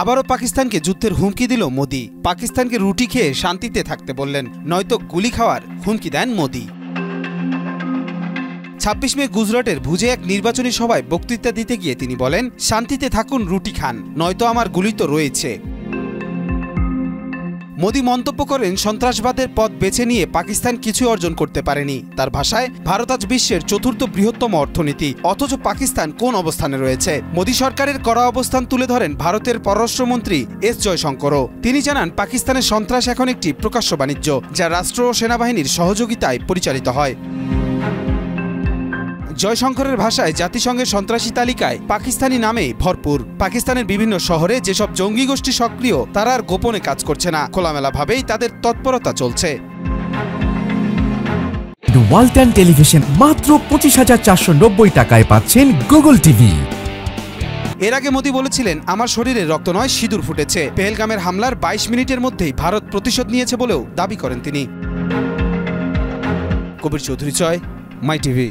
আবারও পাকিস্তানকে যুদ্ধের হুমকি দিল মোদি। পাকিস্তানকে রুটি খেয়ে শান্তিতে থাকতে বললেন, নয়তো গুলি খাওয়ার হুমকি দেন মোদি। ২৬ মে গুজরাটের ভুজে এক নির্বাচনী সভায় বক্তৃতা দিতে গিয়ে তিনি বলেন, শান্তিতে থাকুন, রুটি খান, নয়তো আমার গুলি তো রয়েছে। মোদি মন্তব্য করেন, সন্ত্রাসবাদের পথ বেছে নিয়ে পাকিস্তান কিছু অর্জন করতে পারেনি। তার ভাষায়, ভারত আজ বিশ্বের চতুর্থ বৃহত্তম অর্থনীতি, অথচ পাকিস্তান কোন অবস্থানে রয়েছে। মোদি সরকারের কড়া অবস্থান তুলে ধরেন ভারতের পররাষ্ট্রমন্ত্রী এস জয়শঙ্করও। তিনি জানান, পাকিস্তানের সন্ত্রাস এখন একটি প্রকাশ্য বাণিজ্য, যা রাষ্ট্র ও সেনাবাহিনীর সহযোগিতায় পরিচালিত হয়। জয়শঙ্করের ভাষায়, জাতিসংঘের সন্ত্রাসী তালিকায় পাকিস্তানি নামে ভরপুর। পাকিস্তানের বিভিন্ন শহরে যেসব জঙ্গি গোষ্ঠী সক্রিয়, তারা আর গোপনে কাজ করছে না, খোলামেলাভাবেই তাদের তৎপরতা চলছে। ওয়ালটন টেলিভিশন মাত্র ২৫,৪৯০ টাকায় পাচ্ছেন গুগল টিভি। এর আগে মোদি বলেছিলেন, আমার শরীরে রক্ত নয়, সিঁদুর ফুটেছে। পেহেলগামের হামলার ২২ মিনিটের মধ্যেই ভারত প্রতিশোধ নিয়েছে বলেও দাবি করেন তিনি। কবির চৌধুরী, মাই টিভি।